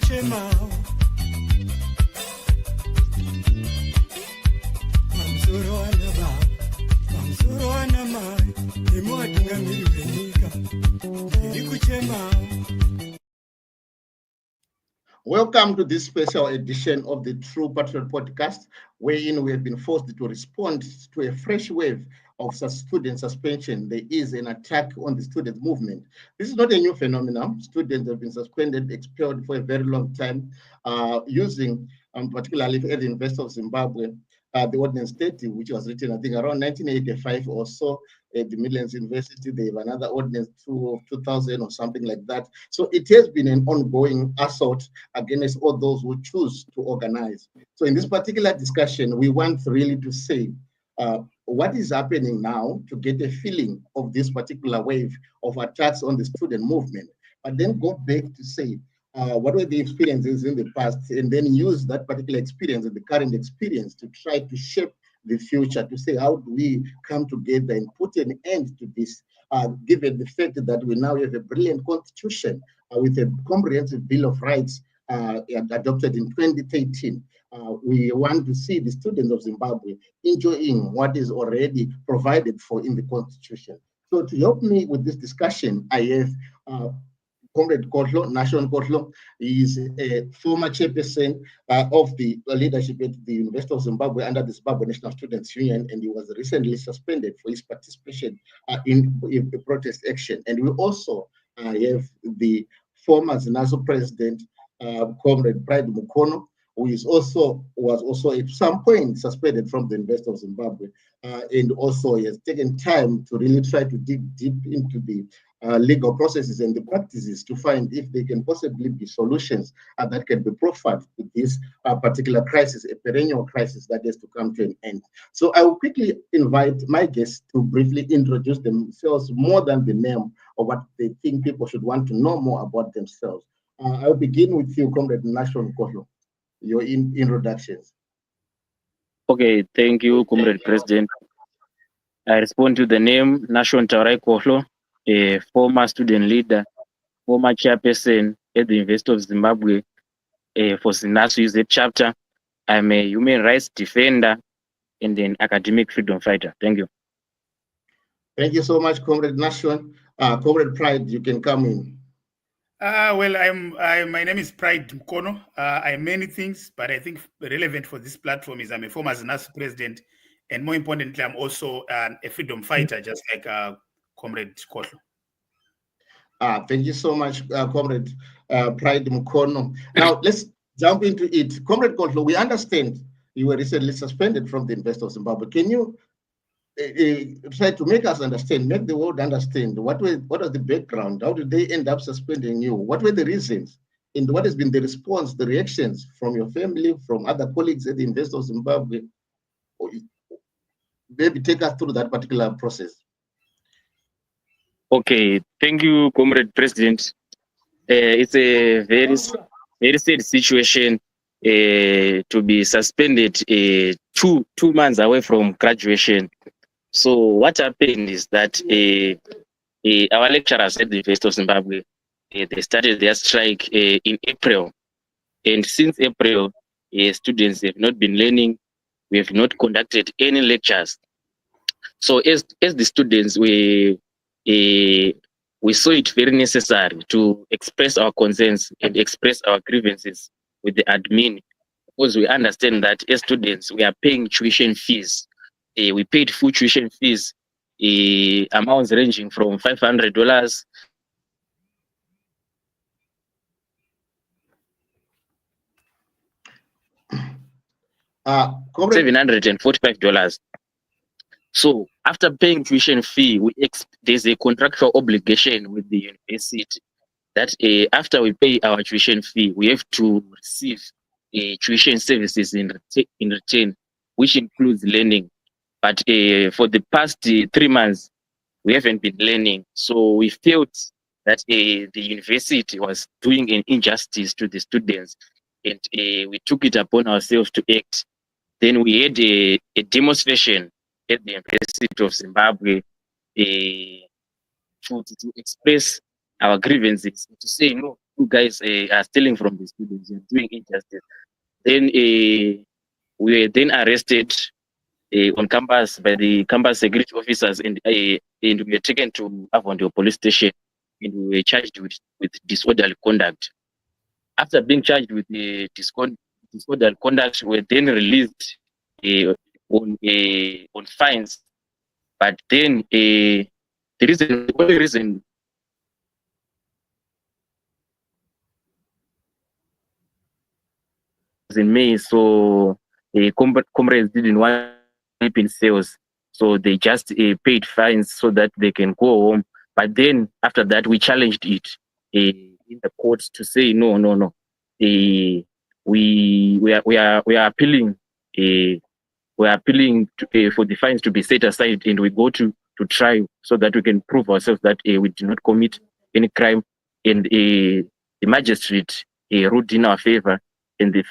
Welcome to this special edition of the True Patriot Podcast, wherein we have been forced to respond to a fresh wave of student suspension. There is an attack on the student movement. This is not a new phenomenon. Students have been suspended, expelled for a very long time, using, particularly at the University of Zimbabwe, the Ordinance 30, which was written, I think, around 1985 or so. At the Midlands University, they have another ordinance 2000 or something like that. So it has been an ongoing assault against all those who choose to organize. So in this particular discussion, we want really to say what is happening now to get a feeling of this particular wave of attacks on the student movement, but then go back to say, what were the experiences in the past, and then use that particular experience and the current experience to try to shape the future, to say how do we come together and put an end to this, given the fact that we now have a brilliant constitution with a comprehensive Bill of Rights adopted in 2013. We want to see the students of Zimbabwe enjoying what is already provided for in the constitution. So to help me with this discussion, I have Comrade Kohlo, Nashon Kohlo. He is a former chairperson of the leadership at the University of Zimbabwe under the Zimbabwe National Students Union, and he was recently suspended for his participation in protest action. And we also have the former ZINASO president, Comrade Pride Mukono, who was also at some point suspended from the University of Zimbabwe, and also he has taken time to really try to dig deep into the legal processes and the practices to find if there can possibly be solutions that can be proffered to this particular crisis, a perennial crisis that has to come to an end. So I will quickly invite my guests to briefly introduce themselves more than the name or what they think people should want to know more about themselves. I'll begin with you, Comrade Nashon Kohlo, your introductions. Okay, thank you, Comrade President. I respond to the name Nashon Taurai Kohlo, a former student leader, former chairperson at the University of Zimbabwe for ZINASO UZ chapter. I'm a human rights defender and an academic freedom fighter. Thank you. Thank you so much, Comrade Nashon. Comrade Pride, you can come in. My name is Pride Mukono. I'm many things, but I think relevant for this platform is I'm a former ZINASO president, and more importantly, I'm also a freedom fighter, just like Comrade Kohlo. Thank you so much, Comrade Pride Mukono. Now, let's jump into it. Comrade Kohlo, we understand you were recently suspended from the University of Zimbabwe. Can you try to make us understand, make the world understand what was the background? How did they end up suspending you? What were the reasons? And what has been the response, the reactions from your family, from other colleagues at the University of Zimbabwe? Maybe take us through that particular process. Okay, thank you, Comrade President. It's a very sad situation to be suspended 2 months away from graduation. So what happened is that our lecturers at the University of Zimbabwe, they started their strike in April. And since April, students have not been learning. We have not conducted any lectures. So as the students, we saw it very necessary to express our concerns and express our grievances with the admin, because we understand that as students, we are paying tuition fees. We paid full tuition fees, amounts ranging from $500. $745. So after paying tuition fee, there's a contractual obligation with the university that after we pay our tuition fee, we have to receive tuition services in return, which includes learning. But for the past 3 months, we haven't been learning. So we felt that the university was doing an injustice to the students, and we took it upon ourselves to act. Then we had a demonstration at the University of Zimbabwe to express our grievances, to say, no, you guys are stealing from the students, you're doing injustice. Then we were then arrested on campus by the campus security officers, and we were taken to Avondale police station, and we were charged with disorderly conduct. After being charged with disorderly conduct, we were then released on fines. But then the only reason in May, so comrades didn't want to sleep in cells, so they just paid fines so that they can go home. But then after that, we challenged it in the courts to say no. We are appealing. We are appealing for the fines to be set aside, and we go to trial so that we can prove ourselves that we did not commit any crime, and the magistrate ruled in our favor, and the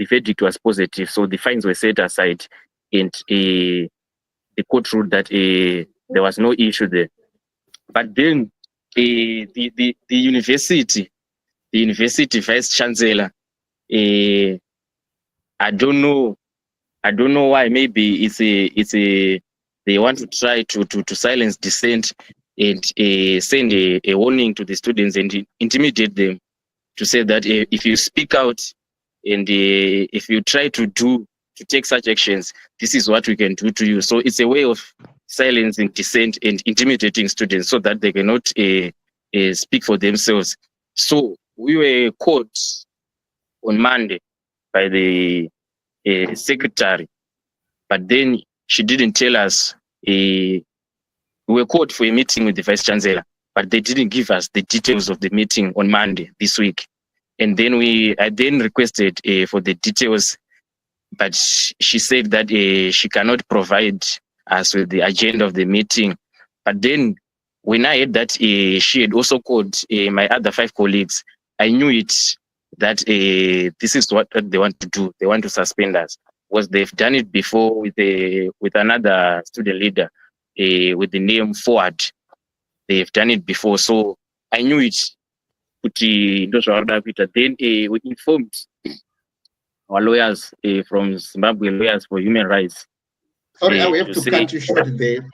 verdict was positive. So the fines were set aside, and the court ruled that there was no issue there. But then the university vice chancellor, I don't know why. Maybe it's a they want to try to silence dissent and send a warning to the students and intimidate them, to say that if you speak out and if you try to take such actions, this is what we can do to you. So it's a way of silencing dissent and intimidating students so that they cannot speak for themselves. So we were caught on Monday by the secretary, but then she didn't tell us. We were called for a meeting with the vice chancellor, but they didn't give us the details of the meeting on Monday this week. And then I then requested for the details, but she said that she cannot provide us with the agenda of the meeting. But then when I heard that she had also called my other 5 colleagues, I knew it, that this is what they want to do. They want to suspend us, because they've done it before with another student leader with the name Forward. They've done it before, so I knew it. Then we informed our lawyers from Zimbabwe Lawyers for Human Rights. Sorry, I have to cut you short there.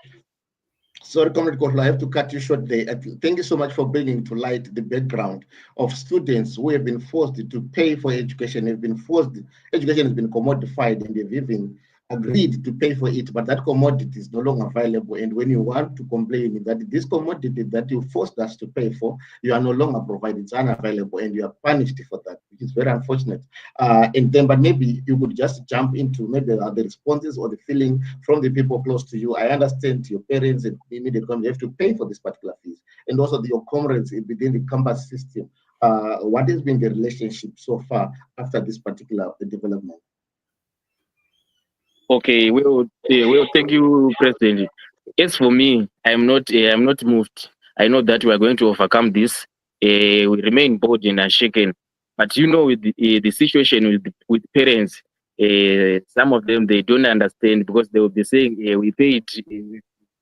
Sorry, Comrade Kotlo, I have to cut you short there. Thank you so much for bringing to light the background of students who have been forced to pay for education, education has been commodified, and they've even agreed to pay for it, but that commodity is no longer available. And when you want to complain that this commodity that you forced us to pay for, you are no longer provided, it's unavailable, and you are punished for that, which is very unfortunate. But maybe you could just jump into maybe the responses or the feeling from the people close to you. I understand your parents and immediate community have to pay for this particular fees, and also your comrades within the campus system. What has been the relationship so far after this particular development? Okay, well, thank you, President. As for me, I'm not moved. I know that we are going to overcome this. We remain bold and unshaken. But with the situation with parents, some of them, they don't understand, because they will be saying, we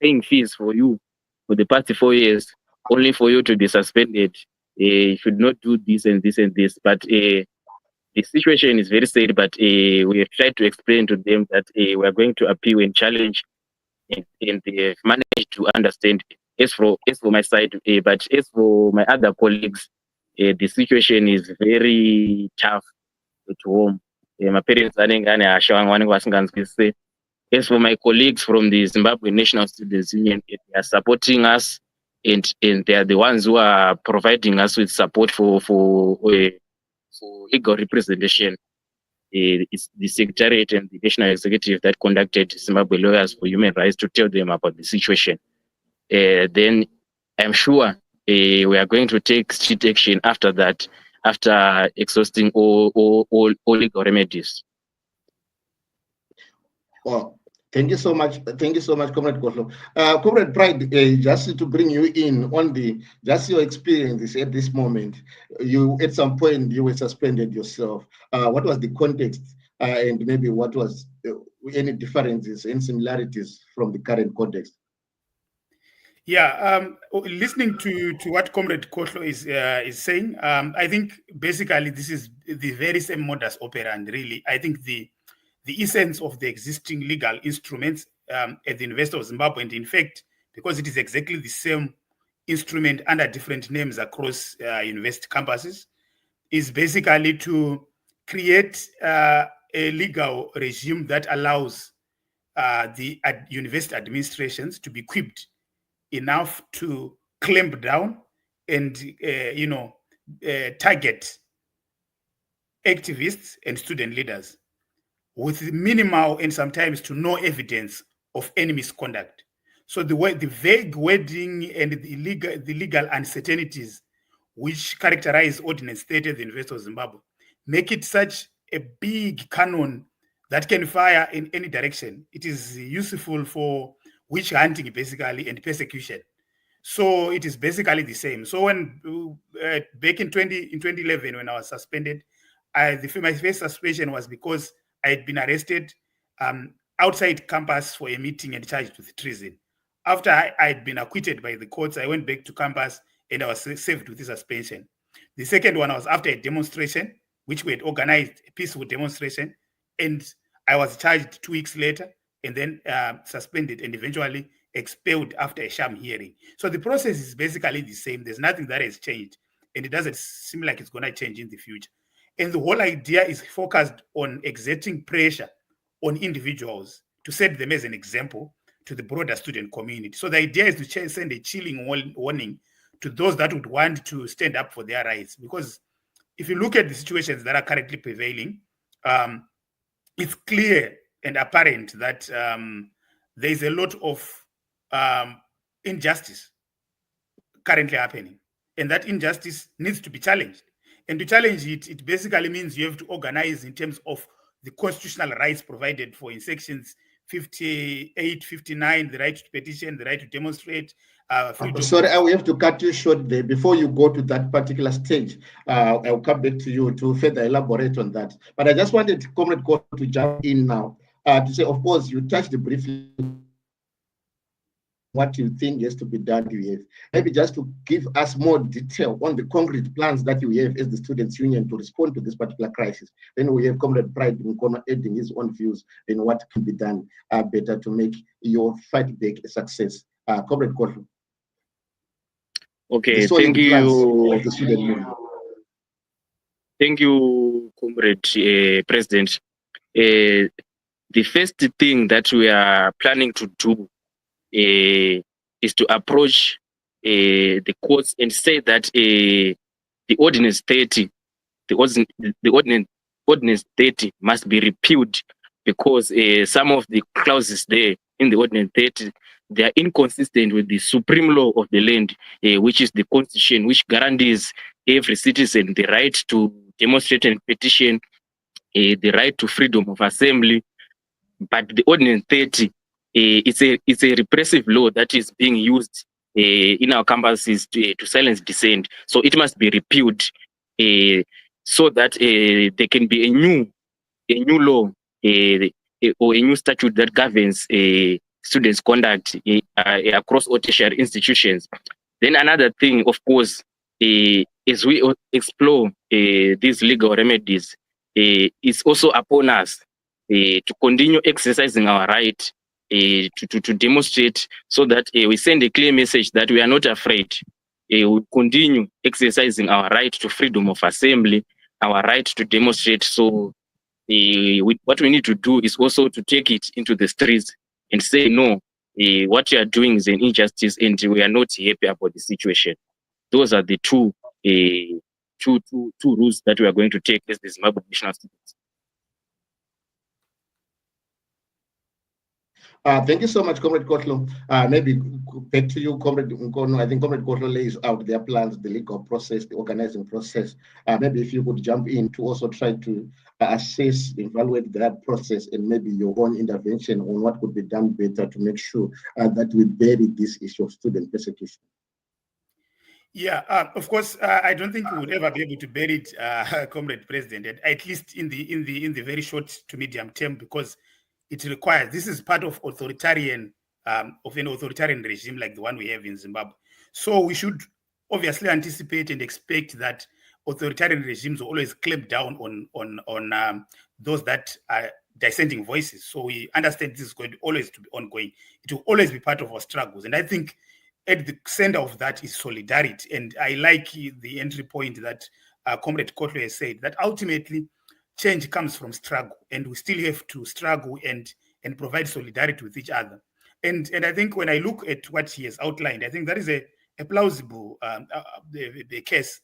paying fees for you for the past 4 years, only for you to be suspended. You should not do this and this and this. But the situation is very sad, but we have tried to explain to them that we are going to appeal and challenge, and they have managed to understand. As for my side, but as for my other colleagues, the situation is very tough at home. My parents are. As for my colleagues from the Zimbabwe National Students Union, they are supporting us, and they are the ones who are providing us with support for equal representation. It's the Secretariat and the National Executive that conducted Zimbabwe Lawyers for Human Rights to tell them about the situation. Then I'm sure we are going to take street action after that, after exhausting all legal remedies. Well, thank you so much. Thank you so much, Comrade Kotlo. Comrade Pride, just to bring you in on just your experiences at this moment. You, at some point, you were suspended yourself. What was the context, and maybe what was any differences and similarities from the current context? Listening to what Comrade Kotlo is saying, I think basically this is the very same modus operandi. Really, I think the essence of the existing legal instruments at the University of Zimbabwe, and in fact, because it is exactly the same instrument under different names across university campuses, is basically to create a legal regime that allows the university administrations to be equipped enough to clamp down and target activists and student leaders with minimal and sometimes to no evidence of any misconduct. So the vague wording and the legal uncertainties which characterize Ordinance 30 of the University of Zimbabwe make it such a big cannon that can fire in any direction. It is useful for witch hunting, basically, and persecution. So it is basically the same. So when back in 2011, when I was suspended, my first suspension was because I had been arrested outside campus for a meeting and charged with treason. After I had been acquitted by the courts, I went back to campus and I was saved with the suspension. The second one was after a demonstration, which we had organized, a peaceful demonstration, and I was charged 2 weeks later and then suspended and eventually expelled after a sham hearing. So the process is basically the same. There's nothing that has changed, and it doesn't seem like it's going to change in the future. And the whole idea is focused on exerting pressure on individuals to set them as an example to the broader student community. So the idea is to send a chilling warning to those that would want to stand up for their rights. Because if you look at the situations that are currently prevailing, it's clear and apparent that there is a lot of injustice currently happening, and that injustice needs to be challenged. And to challenge it, it basically means you have to organize in terms of the constitutional rights provided for in sections 58, 59, the right to petition, the right to demonstrate. Sorry, I will have to cut you short there. Before you go to that particular stage, I'll come back to you to further elaborate on that. But I just wanted Comrade Court to jump in now to say, of course, you touched briefly what you think has to be done with. Maybe just to give us more detail on the concrete plans that you have as the Students' Union to respond to this particular crisis. Then we have Comrade Pride Nkono adding his own views in what can be done better to make your fight back a success. Comrade Kotlo. Okay, thank you. Thank you, Comrade President. The first thing that we are planning to do is to approach the courts and say that the Ordinance 30, the Ordinance 30 must be repealed because some of the clauses there in the Ordinance 30, they are inconsistent with the supreme law of the land, which is the Constitution, which guarantees every citizen the right to demonstrate and petition, the right to freedom of assembly. But the Ordinance 30, it's a repressive law that is being used in our campuses to silence dissent. So it must be repealed so that there can be a new law or a new statute that governs students' conduct across all tertiary institutions. Then another thing, of course, as we explore these legal remedies, it's also upon us to continue exercising our right to demonstrate, so that we send a clear message that we are not afraid. We continue exercising our right to freedom of assembly, our right to demonstrate. So what we need to do is also to take it into the streets and say, no, what you are doing is an injustice and we are not happy about the situation. Those are the two rules that we are going to take as the Zimbabwe national students. Thank you so much, Comrade Kotlo. Maybe back to you, Comrade Nkono. I think Comrade Kotlo lays out their plans, the legal process, the organizing process. Maybe if you could jump in to also try to assess, evaluate that process, and maybe your own intervention on what could be done better to make sure that we bury this issue of student persecution. Yeah, of course, I don't think we would ever be able to bury it, Comrade President, at least in the very short to medium term, because it requires, this is part of authoritarian of an authoritarian regime like the one we have in Zimbabwe. So we should obviously anticipate and expect that authoritarian regimes will always clamp down on those that are dissenting voices. So we understand this is going to always to be ongoing. It will always be part of our struggles. And I think at the center of that is solidarity. And I like the entry point that Comrade Kotlo has said, that ultimately change comes from struggle, and we still have to struggle and provide solidarity with each other. And I think when I look at what he has outlined, I think that is a plausible the case.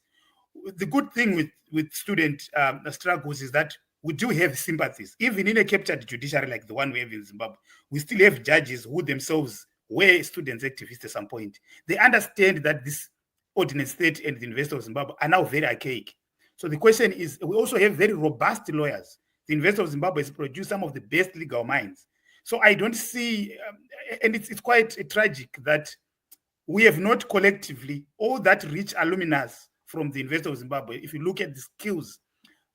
The good thing with student struggles is that we do have sympathies. Even in a captured judiciary like the one we have in Zimbabwe, we still have judges who themselves were students activists at some point. They understand that this ordinance state and the University of Zimbabwe are now very archaic. So the question is, we also have very robust lawyers. The University of Zimbabwe has produced some of the best legal minds. So I don't see, and it's quite tragic that we have not collectively, all that rich alumnus from the University of Zimbabwe, if you look at the skills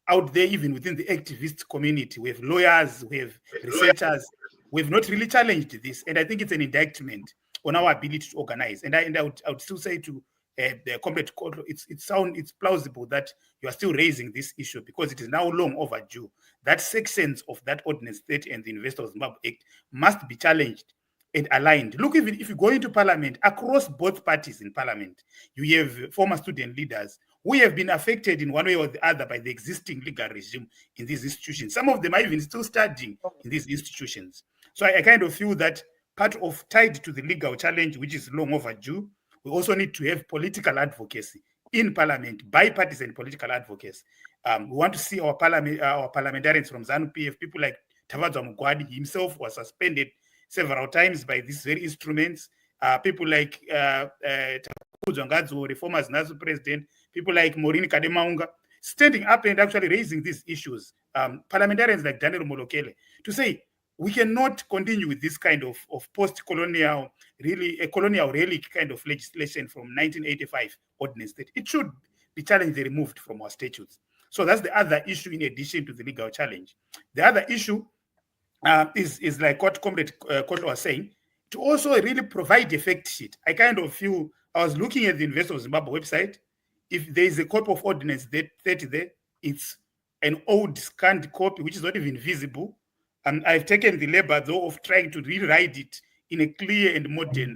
out there, even within the activist community, we have lawyers, we have researchers, we have not really challenged this. And I think it's an indictment on our ability to organize. And I would still say to the Comrade Kotlo, it's plausible that you are still raising this issue because it is now long overdue. That sections of that Ordinance 30 and the University of Zimbabwe Act must be challenged and aligned. Look, even if you go into parliament, across both parties in parliament, you have former student leaders who have been affected in one way or the other by the existing legal regime in these institutions. Some of them are even still studying in these institutions. So I kind of feel that part of tied to the legal challenge, which is long overdue, we also need to have political advocacy in parliament, bipartisan political advocacy. We want to see our parliamentarians from ZANU-PF, people like Tavadzwa Mugwadi himself was suspended several times by these very instruments. People like Takuzwa Ngadzo, former ZNASU president, people like Maureen Kademaunga, standing up and actually raising these issues. Parliamentarians like Daniel Molokele, to say, we cannot continue with this kind of post-colonial, really a colonial relic kind of legislation from 1985 ordinance state. It should be challenged and removed from our statutes. So that's the other issue in addition to the legal challenge. The other issue is like what Comrade Kotlo was saying, to also really provide a fact sheet. I kind of feel, I was looking at the University of Zimbabwe website. If there is a copy of ordinance 30 there, it's an old scanned copy, which is not even visible. And I've taken the labor, though, of trying to rewrite it in a clear and modern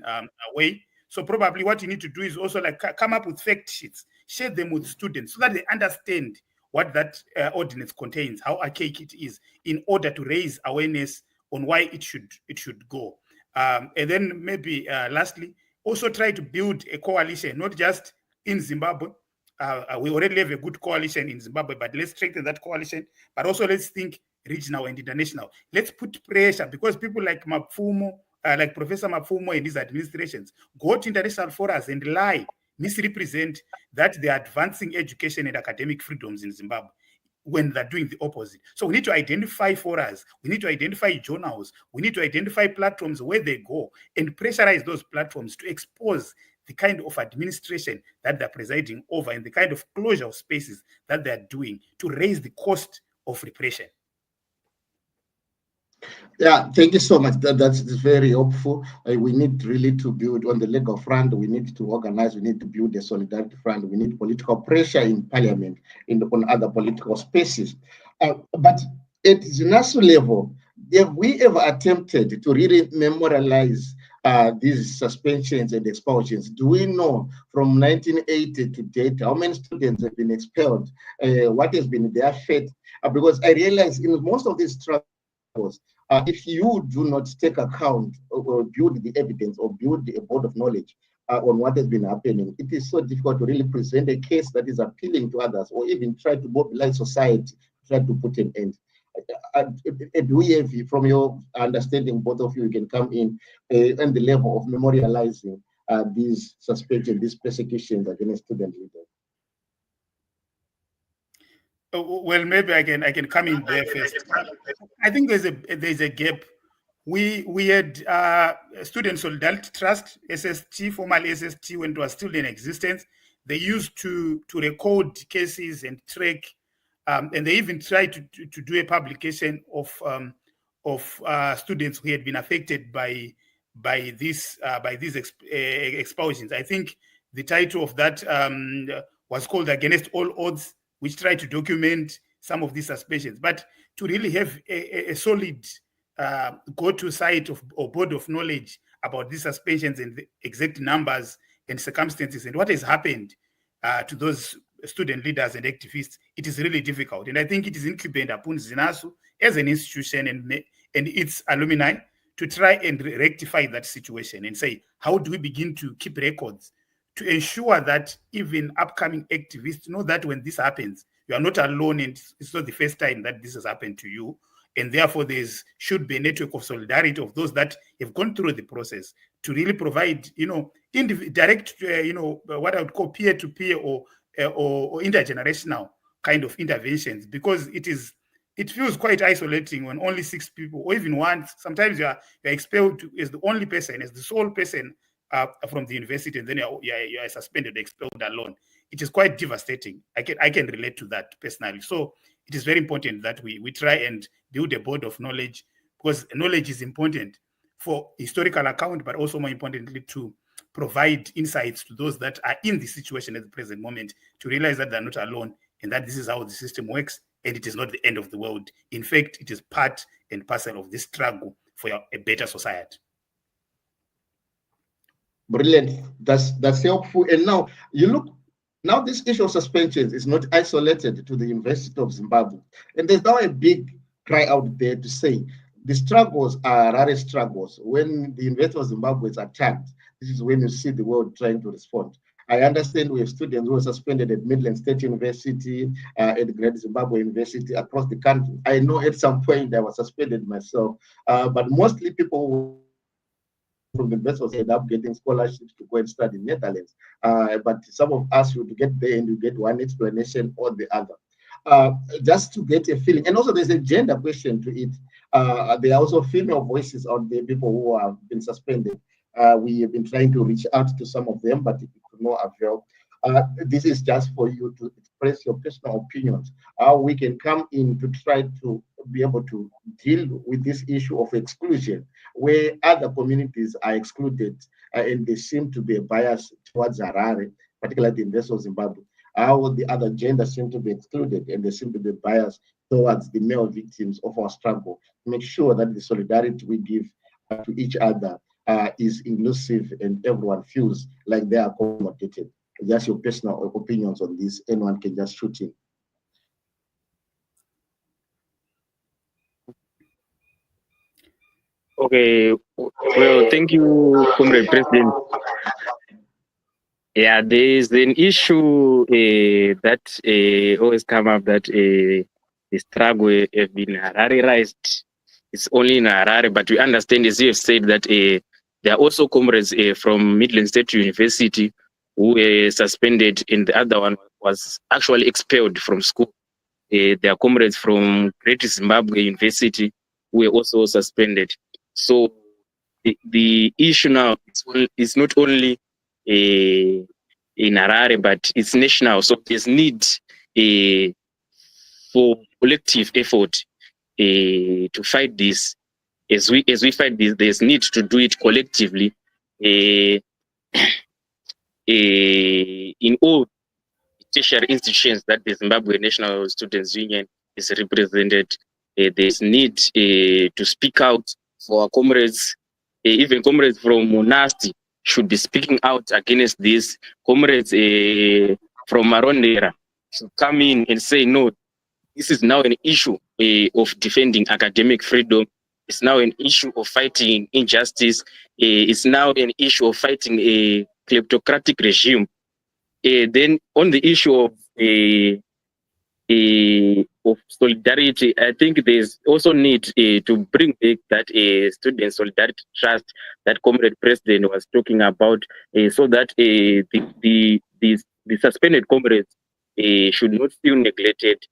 way. So probably what you need to do is also like come up with fact sheets, share them with students so that they understand what that ordinance contains, how archaic it is, in order to raise awareness on why it should go. And then maybe lastly, also try to build a coalition, not just in Zimbabwe. We already have a good coalition in Zimbabwe, but let's strengthen that coalition. But also let's think regional and international. Let's put pressure, because people like Mapfumo, like Professor Mapfumo and his administrations, go to international forums and lie, misrepresent that they are advancing education and academic freedoms in Zimbabwe when they're doing the opposite. So we need to identify forums, we need to identify journals, we need to identify platforms where they go and pressurize those platforms to expose the kind of administration that they're presiding over and the kind of closure of spaces that they're doing to raise the cost of repression. Yeah, thank you so much. That's very helpful. We need really to build on the legal front. We need to organize. We need to build a solidarity front. We need political pressure in parliament and on other political spaces. But at the national level, have we ever attempted to really memorialize these suspensions and expulsions? Do we know from 1980 to date how many students have been expelled? What has been their fate? Because I realize in most of these struggles, if you do not take account or build the evidence or build a board of knowledge on what has been happening, it is so difficult to really present a case that is appealing to others or even try to mobilize society, try to put an end. Do we have, from your understanding, both of you can come in on the level of memorializing these suspensions, these persecutions against student leaders? Well, maybe I can come in there first. I think there's a gap. We had Student Solidarity Trust, SST, formerly SST, when it was still in existence. They used to record cases and track, and they even tried to do a publication of students who had been affected by by these expulsions. I think the title of that was called "Against All Odds," which tried to document some of these suspensions. But to really have a solid go-to site or board of knowledge about these suspensions and the exact numbers and circumstances and what has happened to those student leaders and activists, it is really difficult. And I think it is incumbent upon ZINASU as an institution and its alumni to try and rectify that situation and say, how do we begin to keep records to ensure that even upcoming activists know that when this happens, you are not alone and it's not the first time that this has happened to you. And therefore, there should be a network of solidarity of those that have gone through the process to really provide, direct, what I would call peer-to-peer or intergenerational kind of interventions, because it feels quite isolating when only 6 people, or even one, sometimes you're expelled as the only person, as the sole person from the university, and then you're suspended, expelled alone. It is quite devastating. I can relate to that personally. So it is very important that we try and build a board of knowledge, because knowledge is important for historical account, but also more importantly to provide insights to those that are in the situation at the present moment, to realize that they're not alone and that this is how the system works, and it is not the end of the world. In fact, it is part and parcel of this struggle for a better society. Brilliant. That's helpful. And now you look. Now this issue of suspensions is not isolated to the University of Zimbabwe, and there's now a big cry out there to say the struggles are Harare struggles. When the University of Zimbabwe is attacked, this is when you see the world trying to respond. I understand we have students who were suspended at Midland State University, at Great Zimbabwe University, across the country. I know at some point I was suspended myself, but mostly people who from the best end up getting scholarships to go and study in Netherlands. But some of us would get there and you get one explanation or the other. Just to get a feeling. And also there's a gender question to it. There are also female voices out there, people who have been suspended. We have been trying to reach out to some of them, but to no avail. This is just for you to express your personal opinions. How we can come in to try to be able to deal with this issue of exclusion, where other communities are excluded, and there seem to be a bias towards Harare, particularly the University of Zimbabwe. How the other genders seem to be excluded, and there seem to be bias towards the male victims of our struggle. Make sure that the solidarity we give to each other is inclusive and everyone feels like they are accommodated. Just your personal opinions on this. Anyone can just shoot in. Okay, well, thank you, Comrade President. Yeah, there is an issue that always come up that the struggle have been Harareized. It's only in Harare, but we understand, as you have said, that there are also comrades from Midland State University who were suspended, and the other one was actually expelled from school. There are comrades from Great Zimbabwe University who were also suspended. So the issue now is not only in Harare, but it's national. So there's need for collective effort to fight this. As we fight this, there's need to do it collectively. In all tertiary institutions that the Zimbabwe National Students Union is represented, there's need to speak out for our comrades. Even comrades from Monasti should be speaking out against this. Comrades from Marondera should come in and say, no, this is now an issue of defending academic freedom. It's now an issue of fighting injustice. It's now an issue of fighting a kleptocratic regime. Then on the issue of solidarity, I think there's also need to bring back that student solidarity trust that Comrade President was talking about, so that the suspended comrades should not feel neglected.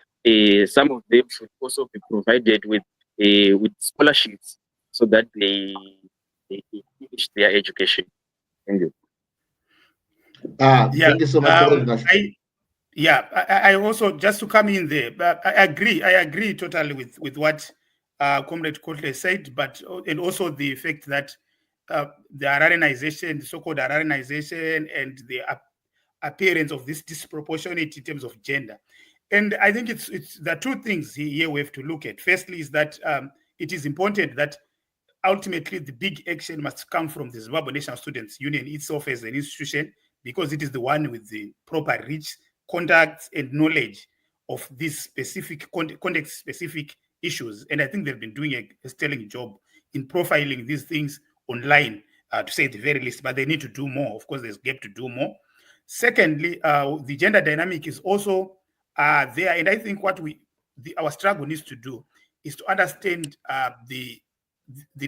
Some of them should also be provided with scholarships so that they finish their education. Thank you. Thank you so much. I also, just to come in there, but I agree totally with what Comrade Kotle said, but and also the fact that the Hararianization, the so-called Hararianization, and the appearance of this disproportionate in terms of gender. And I think it's the two things here we have to look at. Firstly, is that it is important that ultimately the big action must come from the Zimbabwe National Students Union itself as an institution, because it is the one with the proper reach, contacts, and knowledge of these specific context-specific issues. And I think they've been doing a sterling job in profiling these things online, to say the very least, but they need to do more. Of course, there's gap to do more. Secondly, the gender dynamic is also there. And I think what our struggle needs to do is to understand the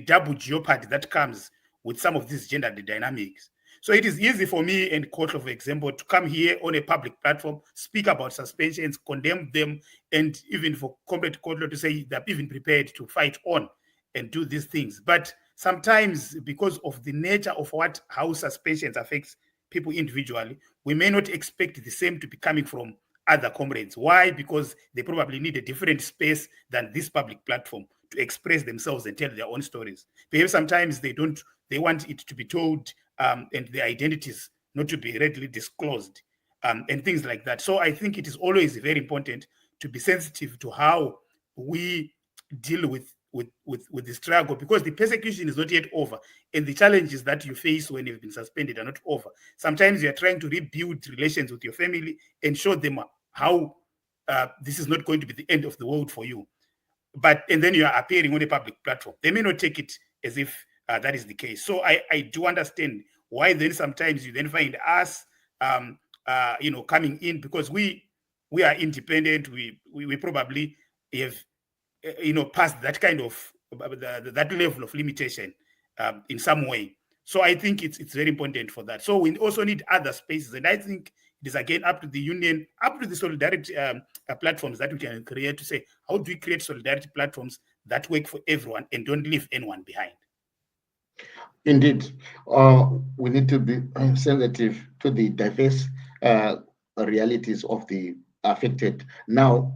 double jeopardy that comes with some of these gender dynamics. So it is easy for me and Kotlo, for example, to come here on a public platform, speak about suspensions, condemn them, and even for Comrade Kotlo to say they're even prepared to fight on and do these things. But sometimes, because of the nature of how suspensions affects people individually, we may not expect the same to be coming from other comrades. Why? Because they probably need a different space than this public platform to express themselves and tell their own stories. Perhaps sometimes they want it to be told, and their identities not to be readily disclosed, and things like that. So I think it is always very important to be sensitive to how we deal with the struggle, because the persecution is not yet over, and the challenges that you face when you've been suspended are not over. Sometimes you are trying to rebuild relations with your family and show them how this is not going to be the end of the world for you. And then you are appearing on a public platform. They may not take it as if that is the case. So I do understand why then sometimes you then find us, coming in, because we are independent. We probably have, past that kind of that level of limitation in some way. So I think it's very important for that. So we also need other spaces, and I think it is again up to the union, up to the solidarity platforms that we can create, to say, how do we create solidarity platforms that work for everyone and don't leave anyone behind? Indeed, we need to be sensitive to the diverse realities of the affected. Now,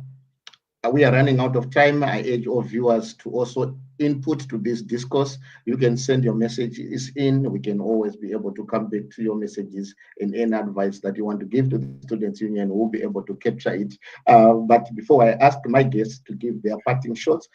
we are running out of time. I urge all viewers to also input to this discourse. You can send your messages in. We can always be able to come back to your messages, and any advice that you want to give to the Students' Union, we'll be able to capture it. But before I ask my guests to give their parting shots,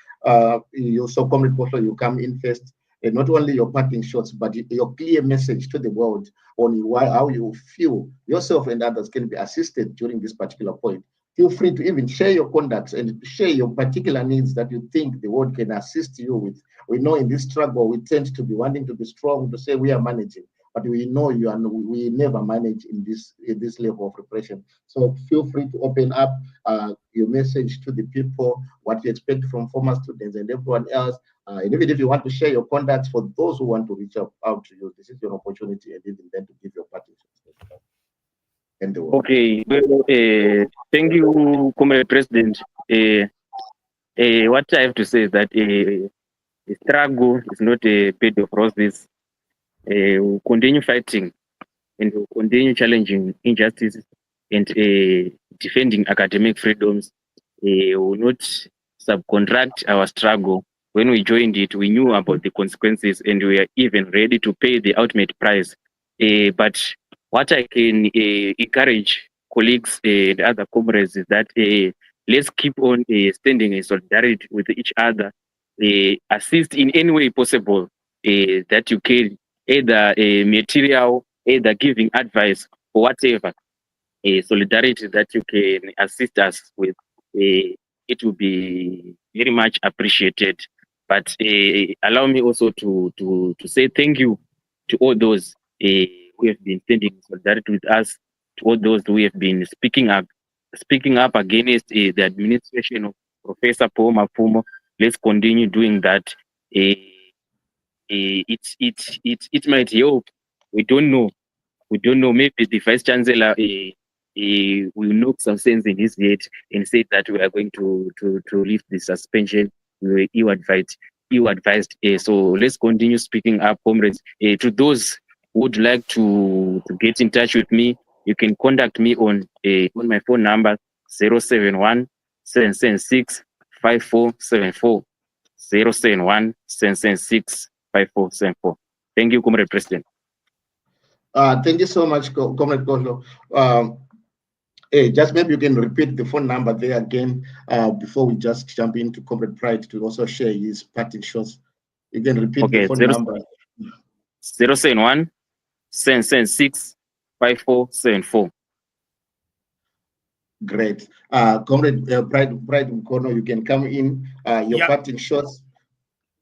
you so Comrade Kotlo, you come in first. And not only your parting shots, but your clear message to the world on how you feel yourself and others can be assisted during this particular point. Feel free to even share your contacts and share your particular needs that you think the world can assist you with. We know in this struggle, we tend to be wanting to be strong, to say we are managing, but we know we never manage in this level of repression. So feel free to open up your message to the people, what you expect from former students and everyone else. And even if you want to share your contacts for those who want to reach out to you, this is your opportunity, and even then to give your parting shots. Okay, well, thank you, Comrade President. What I have to say is that the struggle is not a bed of roses. We'll continue fighting, and we'll continue challenging injustices and defending academic freedoms. We will not subcontract our struggle. When we joined it, we knew about the consequences, and we are even ready to pay the ultimate price. But what I can encourage colleagues and other comrades is that let's keep on standing in solidarity with each other, assist in any way possible that you can, either material, either giving advice, or whatever solidarity that you can assist us with. It will be very much appreciated. But allow me also to say thank you to all those who have been standing in solidarity with us, to all those who have been speaking up against the administration of Professor Paul Mafumo. Let's continue doing that. It might help. We don't know. Maybe the Vice Chancellor will knock some sense in his head and say that we are going to lift the suspension. We were ill-advised. So let's continue speaking up, comrades. To those who would like to get in touch with me, you can contact me on my phone number 071 776 5474 071 776 5474. Thank you, Comrade President. Thank you so much, Comrade Koslo. Just maybe you can repeat the phone number there again before we just jump into Comrade Pride to also share his parting shots. You can repeat the phone number. 071 776 5474. Great. Comrade Pride Mkono, you can come in. Your parting shots.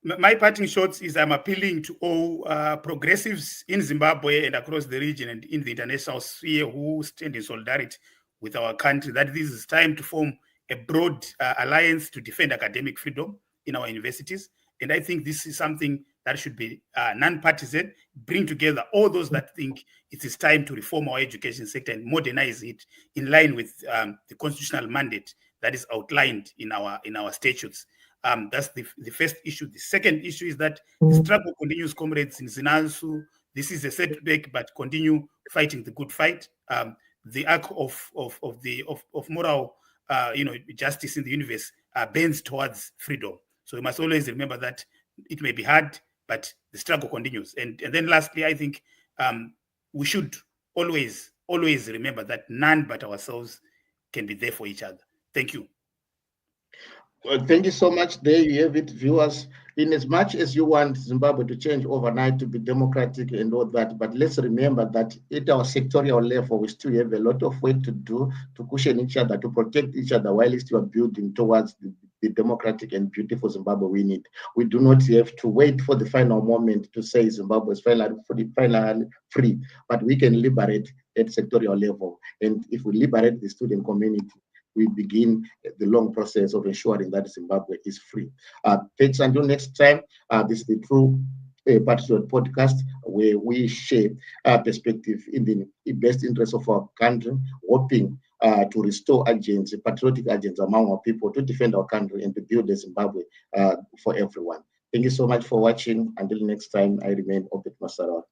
My parting shots is I'm appealing to all progressives in Zimbabwe and across the region and in the international sphere who stand in solidarity with our country, that this is time to form a broad alliance to defend academic freedom in our universities. And I think this is something that should be non-partisan, bring together all those that think it is time to reform our education sector and modernize it in line with the constitutional mandate that is outlined in our statutes. That's the first issue. The second issue is that the struggle continues, comrades in Zinansu. This is a setback, but continue fighting the good fight. The arc of moral, justice in the universe bends towards freedom. So we must always remember that it may be hard, but the struggle continues. And then lastly, I think we should always remember that none but ourselves can be there for each other. Thank you. Well, thank you so much. There you have it, viewers. In as much as you want Zimbabwe to change overnight to be democratic and all that, but let's remember that at our sectorial level, we still have a lot of work to do to cushion each other, to protect each other while still building towards the democratic and beautiful Zimbabwe we need. We do not have to wait for the final moment to say Zimbabwe is finally free, but we can liberate at sectorial level. And if we liberate the student community, we begin the long process of ensuring that Zimbabwe is free. Thanks until next time. This is the True Patriot Podcast, where we share perspective in the best interest of our country, hoping to restore agents, patriotic agents among our people to defend our country and to build a Zimbabwe for everyone. Thank you so much for watching. Until next time, I remain Obet Masara.